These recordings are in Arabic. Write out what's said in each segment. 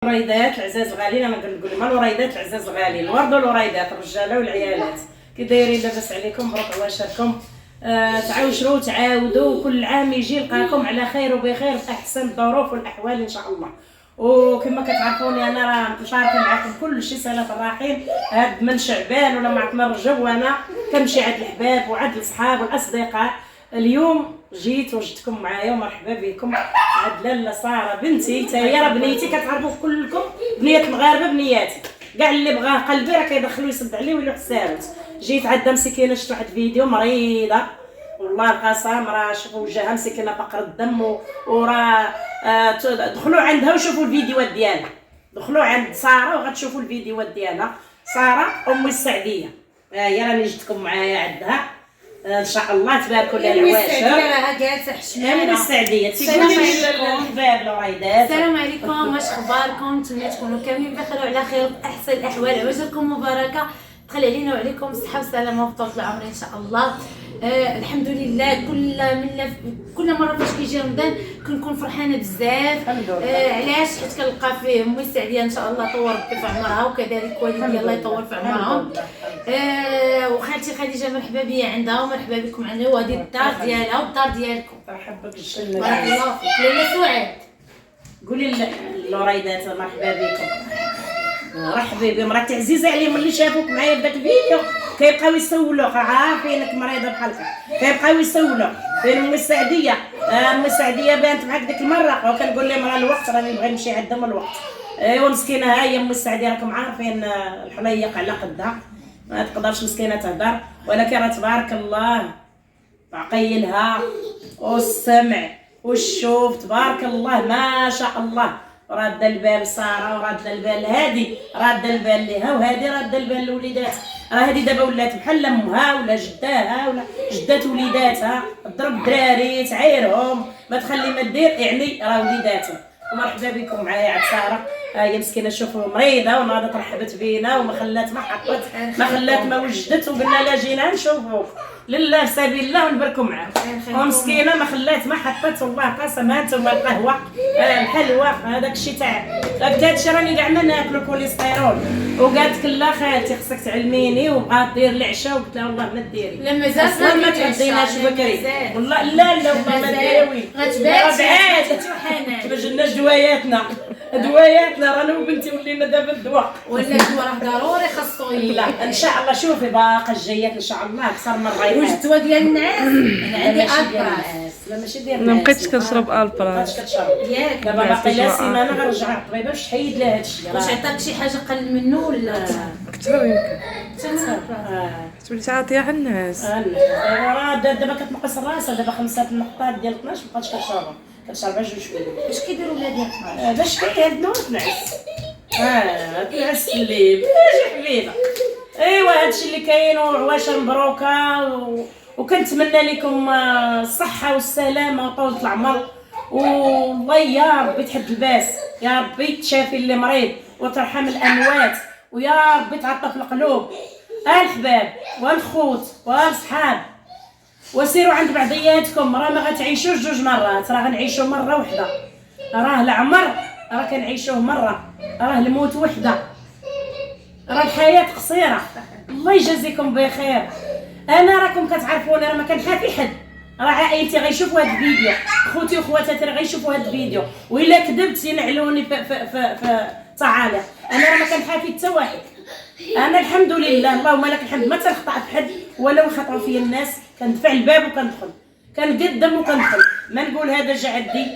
الوريدات العزاز غاليين. انا نقول لهم الوريدات العزاز غاليين، الورد والوريدات الرجاله والعيالات. كي دايرين؟ لاباس عليكم؟ مبروك عواشركم. تعاوشروا وتعاودوا، كل عام يجي يلقاكم على خير وبخير في احسن الظروف والاحوال ان شاء الله. وكما كتعرفوني انا راه مشاركه معكم كل شيء سنه الرحيم. هاد من شعبان ولا مع تمر الجو وانا كنمشي عند الحباب وعند الصحاب والاصدقاء. اليوم جيت وجدتكم معايا ومرحبا بكم. عاد لاله ساره بنتي حتى هي راه بنيتي، كتعرفوا كلكم بنيه المغاربه بنياتي. كاع اللي بغاه قلبي راه كيدخلوا يصد عليه ويلوح الساروت. جيت عندها مسكينه، شفت واحد الفيديو مريضه والله القسم، راه شوفوا وجهها مسكينه فقر الدم وراه دخلوا عندها وشوفوا الفيديوهات ديالها. دخلوا عند ساره وغتشوفوا الفيديوهات ديالها. ساره ام السعديه، هي راني جبتكم معايا عندها ان شاء الله. تباركوا لها العواشر. راها جالسه حشمانه. السعديه تيقولوا الحباب الوريدات. السلام عليكم، واش اخباركم؟ نتمنى تكونوا كاملين بخير وعلى خير باحسن الاحوال. عواشركم مباركه، تخلي علينا وعليكم الصحه والسلامه وطول العمر ان شاء الله. الحمد لله. كل مره فاش كيجي رمضان كنكون فرحانه بزاف. علاش؟ حيت كنلقى فيه امي السعديه ان شاء الله طور ربي في عمرها، وكذلك والدي الله يطول في عمرهم. وخالتي خديجه مرحبا بيا عندها ومرحبا بكم عندها، وهذه الدار ديالها والدار ديالكم. مرحبا بك الجنه. بارك الله فيك. لاله سعاد قولي للوريدات مرحبا بكم. مرحبا بهم، راك عزيزه عليهم اللي شافوك معايا بداك الفيديو. كيبقاو يسولوا، عارفينك مريضه بحالك، كيبقاو يسولوا فين ام السعديه. ام السعديه بانت معاك ديك المره، وكنقول لهم راه الوقت راني نبغي نمشي عندهم الوقت. ايوا مسكينه، ها هي ام السعديه راكم عارفين الحليق على قدها، ما تقدرش مسكينه تهدر، ولكن راه تبارك الله عقيلها والسمع والشوف تبارك الله ما شاء الله. راد البال ساره وراد البال هادي، راد البال ليها، وهادي راد البال لوليدات. راه هادي دابا ولات بحال امها ولا جداها ولا جدات وليداتها، تضرب الدراري تعايرهم، ما تخلي ما دير، يعني راه وليداتها. ومرحبا بكم معايا عند ساره. هي مسكينه شوفوا مريضه وناضت رحبت بينا وما خلات ما حطت ما خلات ما وجدت، وقلنا لا جينا نشوفوك لله سبيل الله ونبركوا معاك. ومسكينه ما خلات ما حطت، والله قسم. هانتوما القهوه الحلوه هذاك الشيء تاع هادشي راني كاع ما ناكلو كوليسترول. وقالت لا خالتي خصك تعلميني، وبغات دير العشاء وقلت لها والله ما ديري لا مازال اصلا ما تعديناش بكري والله. لا والله ما ديري غتبات باش لنا دواياتنا رانا وبنتي ولينا دابا الدواء ولا الدواء راه ضروري خاصو لا ان شاء الله. شوفي باقا الجايات ان شاء الله اكثر من الريحات. واش الدواء ديال النعاس؟ انا عندي البراس. لا ماشي ديال ما بقيتش كنشرب البراس ياك دابا باقي لا سيمانه غنرجع للطبيبه باش تحيد لها هادشي. واش عطاك شي حاجه قل منه ولا كثر يمكن تولي تعاطيها على الناس. راه دابا كتنقص راسها، دابا 5 النقطات ديال 12 مابقاتش كتشربها، كتشربها 2 شويه. اش كيديروا ولادي 12؟ باش كيهدنوا تنعس. تنعس الليل ماشي حبيبه. ايوا هادشي اللي كاين. وعواشر مبروكه وكنتمنى لكم الصحه والسلامه وطولة العمر، والله يا ربي تحد الباس، يا ربي تشافي اللي مريض وترحم الاموات، ويا ربي تعطف القلوب. الحباب والخوت والصحاب، وسيروا عند بعضياتكم. راه ما غتعيشوش 2 مرات، راه غنعيشوا مره واحده. راه العمر راه كنعيشوه مره، راه الموت وحده، راه الحياه قصيره. الله يجازيكم بخير. انا راكم كتعرفوني راه ما كنحافي حد، راه عائلتي غيشوفوا هذا الفيديو، خوتي وخواتاتي راه غيشوفوا هذا الفيديو، والا كذبت ينعلوني في تعاليق. انا راه ما كنحافي حتى واحد. انا الحمد لله اللهم لك الحمد ما تنخطا في حد، ولو خطاو فيا الناس كندفع الباب وكندخل، كنقدم وكندخل. ما نقول هذا جا عندي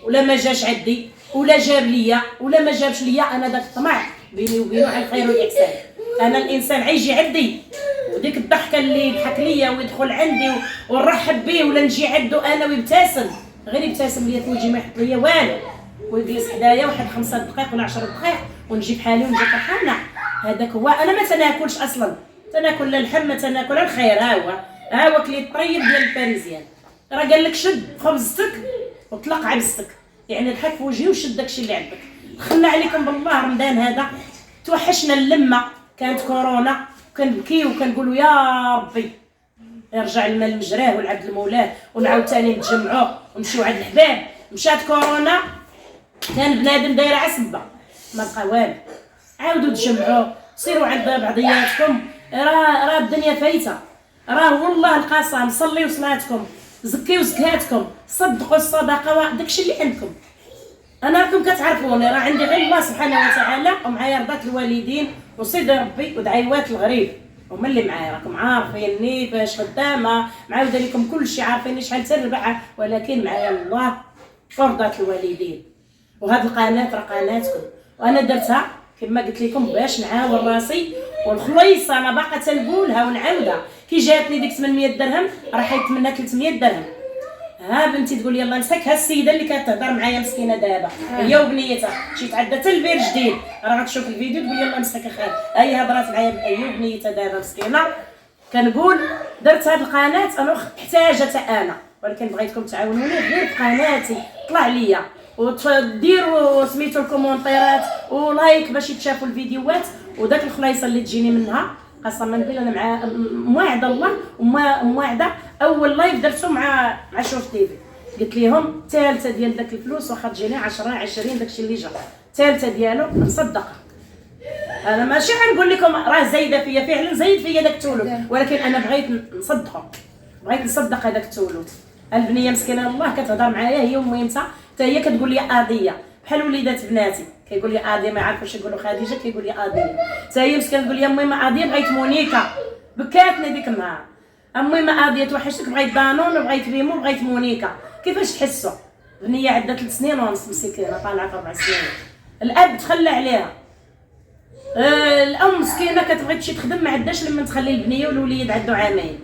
ولا ما جاش عندي، ولا جاب ليا ولا ما جابش ليا. انا داك الطمع بيني وبينه على الخير والاحسان. انا الانسان عيجي عندي وديك الضحكه اللي يضحك ليا ويدخل عندي ونرحب به، ولا نجي عنده انا ويبتسم، غير يبتسم ليا في وجهي ما يحط ليا والو، ويجلس حدايا واحد 5 دقائق ولا 10 دقائق ونجي بحالي ونجي فرحانه. هذاك هو. انا ما تناكلش اصلا، تناكل لا اللحم ما تناكل الخير. ها هو كلي الطيب ديال الباريزيان. راه قال لك شد خبزتك وطلق عبستك، يعني ضحك في وجهي وشد داكشي اللي عندك. دخلنا عليكم بالله رمضان هذا توحشنا اللمه، كانت كورونا وكنبكي وكنقولوا يا ربي يرجع المال لمجراه والعبد المولاه، ونعاود ثاني نتجمعوا ونمشيو عند الحباب. مشات كورونا كان بنادم دايره عسبه، ما بقى والو. عاودوا تجمعوا سيروا عند بعضياتكم، راه الدنيا فايته، راه والله القسم صليوا صلاتكم، زكيوا زكاتكم، صدقوا الصدقه، داكشي اللي عندكم. انا راكم كتعرفوني، راه عندي غير الله سبحانه وتعالى ومعايا رضات الوالدين وصيد ربي ودعيوات الغريب، هما اللي معايا. راكم عارفيني فاش خدامه، معاوده لكم كلشي، عارفيني شحال تربح، ولكن معايا الله ورضات الوالدين. وهاد القناه راه قناتكم، وانا درتها كما قلت لكم باش نعاون راسي. والخليصه انا باقا تنقولها ونعاودها، كي جاتني ديك 800 درهم راه حيدت منها 300 درهم. ها بنتي تقول يلا نسك، ها السيده اللي كتهضر معايا مسكينه دابا هي وبنيتها، شي تعدى حتى البير جديد، راه غتشوف الفيديو تقول يلا نسك اخي، هي هضرات معايا هي وبنيتها دابا مسكينه. كنقول درت هاد القناه انا محتاجه انا، ولكن بغيتكم تعاونوني غير بقناتي طلع ليا، وديروا سميتو الكومونتيرات ولايك باش يتشافوا الفيديوهات. وداك الخلايصه اللي تجيني منها قسما بالله انا مع مواعده الله ومواعده. اول لايف درتو مع شوف تيفي، قلت لهم الثالثه ديال داك الفلوس واخا تجيني 10 20 داكشي اللي جا، الثالثه ديالو نصدقها. انا ماشي غنقول لكم راه زايده فيا، فعلا زايد فيا داك التولد، ولكن انا بغيت نصدقه، بغيت نصدق هذاك التولد. البنيه مسكينه الله كتهضر معايا هي وميمتها، حتى هي كتقول لي قضيه بحال وليدات بناتي، كيقول لي قضيه ما عارفاش يقولوا خديجه، كيقول لي قضيه، حتى هي مسكينه تقول لي امي ما قضيه بغيت مونيكا، بكاتني ديك النهار امي ما قضيه توحشتك، بغيت دانون وبغيت بيمو وبغيت مونيكا. كيفاش تحسوا؟ بنيه عندها 3 سنين ونص مسكينه طالعه في 4 سنين، الاب تخلى عليها، الام مسكينه كتبغي تمشي تخدم ما عندهاش لما تخلي البنيه والوليد عنده عامين.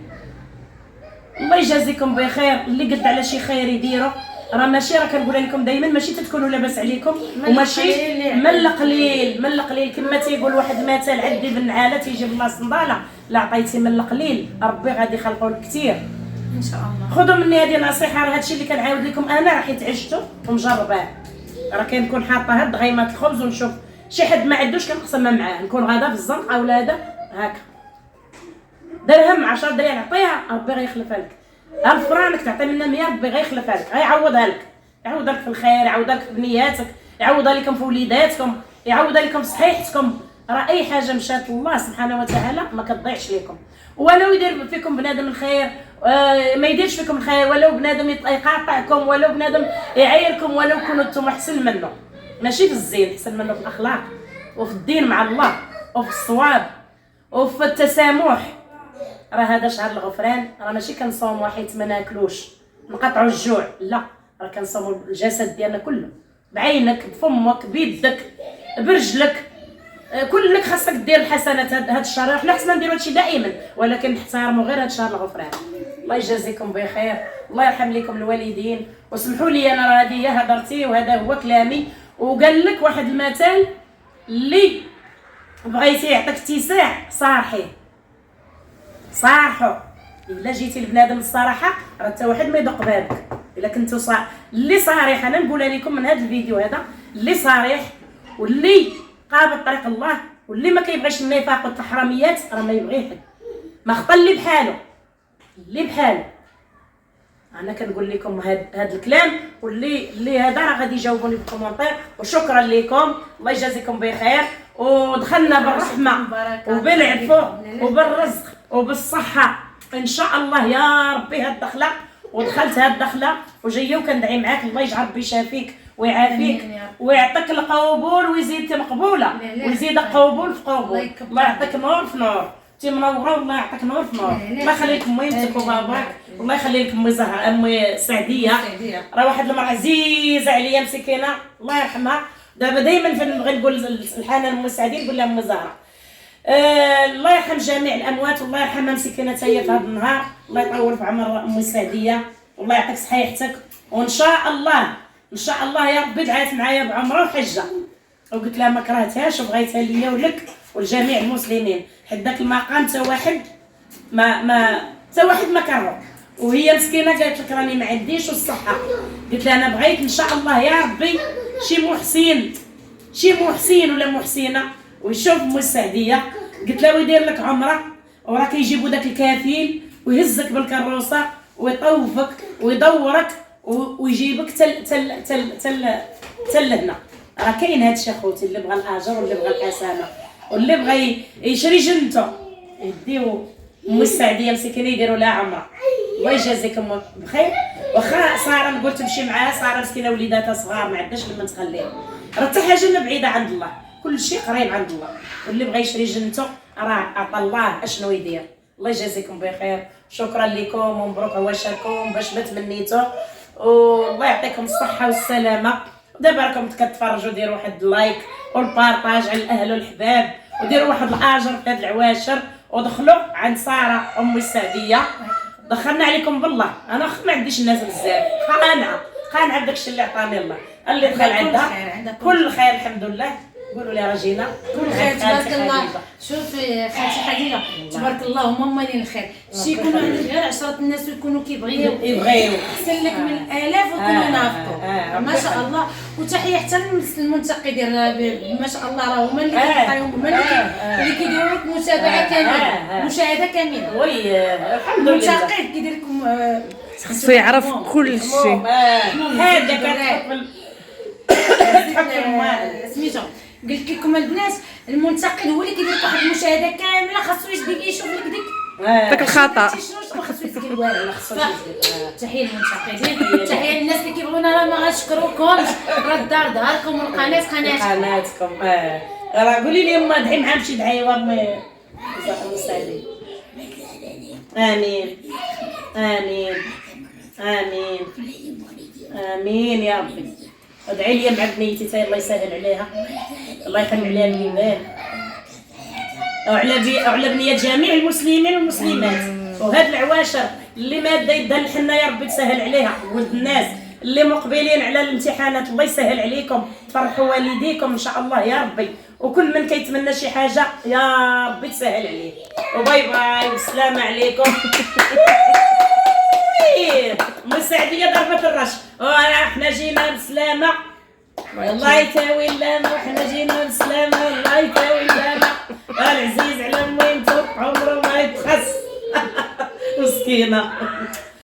الله يجازيكم بخير، اللي قد على شي خير يديروا، راه ماشي راه كنقول لكم دائما ماشي تتكونوا لاباس عليكم، وماشي من القليل كما تيقول واحد المثل عدي بالنعاله تيجيب الله صنداله، لا عطيتي من القليل ربي غادي يخلقوا لك كثير ان شاء الله. خذوا مني هذه نصيحه، راه هادشي اللي كنعاود لكم انا راه حيت عشتو ومجرباه. راه كنكون حاطه هاد غيمات الخبز ونشوف شي حد ما عندوش كنقسمها معاه، نكون غادا في الزنقه ولا هذا هكا درهم 10 درهم عطيها ربي غيخلفها لك، 1000 فرانك تعطي منها 100 ربي غيخلفها لك، غيعوضها لك، يعوضها لك في الخير، يعوضها لك في بنياتك، يعوضها لكم في وليداتكم، يعوضها لكم في صحيحتكم. راه اي حاجه مشات الله سبحانه وتعالى ما كتضيعش لكم، ولو يدير فيكم بنادم الخير ما يديرش فيكم الخير، ولو بنادم يقاطعكم، ولو بنادم يعايركم، ولو كنتم نتوما احسن منه، ماشي في الزين، احسن منه في الاخلاق وفي الدين مع الله وفي الصواب وفي التسامح. راه هذا شهر الغفران، راه ماشي كنصوموا حيت ما ناكلوش نقطعوا الجوع، لا، راه كنصوموا الجسد ديالنا كله، بعينك بفمك بيدك برجلك، كلك خاصك دير الحسنات. هذا الشهر حنا خصنا نديروا هادشي دائما، ولكن نحترموا غير هذا شهر الغفران. الله يجازيكم بخير، الله يرحم لكم الوالدين، وسمحوا لي انا راه هذه هضرتي وهذا هو كلامي. وقال لك واحد المثل اللي بغيتي يعطيك اتساع صارحوا، الا جيتي لبنادم الصراحه راه حتى واحد ما يدق بابك، الا كنتو اللي صريح. انا نقولها لكم من هذا الفيديو هذا، اللي صريح واللي قابل طريق الله واللي ما كيبغيش النفاق والتحرميات راه ما يبغي حد، ما خطا اللي بحاله. انا كنقول لكم هذا الكلام، واللي هذا راه غادي يجاوبوني بالكومونتير. وشكرا لكم، الله يجازيكم بخير، ودخلنا بالرحمه وبالعفو وبالرزق وبالصحه ان شاء الله يا ربي. هاد الدخله ودخلت هاد الدخله وجايه وكندعي معاك، الله يجعل ربي يشافيك ويعافيك ويعطيك القبول ويزيد مقبوله ويزيد قبول في قبول. الله يعطيك نور في نور، انت منوره والله يعطيك نور في نور. الله يخلي لك ميمتك وباباك، والله يخلي لك امي سعديه، راه واحد المراه عزيزه عليا مسكينه الله يرحمها. دابا دائما نبغي نقول الحنان ام سعديه نقول لها ام زهره. الله يرحم جميع الاموات، والله يرحمها مسكينه هي في هذا النهار. الله يطول في عمر ام سعديه، والله يعطيك صحيحتك، وان شاء الله يا ربي دعات معايا بعمره وحجه، وقلت لها ما كرهتهاش وبغيتها ليا ولك ولجميع المسلمين، حيت داك المقام حتى واحد ما كرهه. وهي مسكينه قالت لك راني ما عنديش والصحه، قلت لها انا بغيت ان شاء الله يا ربي شي محسن ولا محسنه ويشوف ام السعديه، قلت له ويدير لك عمره وراه كيجيبوا داك الكفيل ويهزك بالكروسه ويطوفك ويدورك ويجيبك تل لهنا. راه كاين هادشي اخوتي، اللي بغى الاجر واللي بغى الحسنه واللي بغى يشري جنته يديو ام السعديه مسكينه يديروا لها عمره. الله يجازيكم بخير. واخا ساره نقول تمشي معاها، ساره مسكينه وليداتها صغار ما عندهاش لما تخليهم، راه حتى حاجه بعيده عند الله، كل شيء قريب عند الله، واللي بغى يشري جنته راه عطى الله اشنو يدير. الله يجازيكم بخير، شكرا لكم ومبروك عواشركم باش ما تمنيتو، والله يعطيكم الصحه والسلامه. دابا راكم كتفرجوا ديروا واحد اللايك والبارطاج على الاهل والحباب، وديروا واحد الاجر في هاد العواشر، ودخلوا عند ساره ام السعديه. دخلنا عليكم بالله، انا ما عنديش الناس بزاف، قانعه بداكشي اللي عطاني الله، اللي دخل عندها كل خير الحمد لله. قولوا لي راجينا كل خير تبارك الله. شوفي خالتي خديجه تبارك الله هما مالين الخير، شي يكونوا عندك غير 10 الناس ويكونوا كيبغيو احسن لك من الاف ويكونوا نافقوا ما شاء الله. وتحيه حتى للمنتقدين ما شاء الله، راه هما اللي كيعطيوهم، هما اللي كيديروا لك متابعه كامله، مشاهده كامله. وي الحمد لله. المنتقد كيدير لكم خصو يعرف كل شيء. هذا كتحكم سميتو قلت لكم البنات، المنتقد هو اللي كيدير لك واحد المشاهده كامله، خاصو يشوف لك داك الخطا، شنو خاصو يسكن والو. تحيه للمنتقدين، تحيه للناس اللي كيبغونا، راه ما غنشكروكمش، راه الدار داركم والقناه قناتكم. راه قولي لي ما دعي معاهم شي دعايه مساعدين. امين امين امين امين يا ربي. ادعي لي مع بنيتي حتى الله يسهل عليها، الله يخلي عليها الولاد، وعلى بنية جميع المسلمين والمسلمات. وهاد العواشر اللي ماده يدها الحنه يا ربي تسهل عليها، ولد الناس اللي مقبلين على الامتحانات الله يسهل عليكم، تفرحوا والديكم ان شاء الله يا ربي، وكل من كيتمنى شي حاجه يا ربي تسهل عليه. وباي باي والسلام عليكم. ام السعديه ضربت الرش، احنا جينا بسلامه، الله يتاوي اللامه، وحنا جينا بسلامه الله يتاوي اللامه. العزيز على موينتو عمره ما يتخس. مسكينه.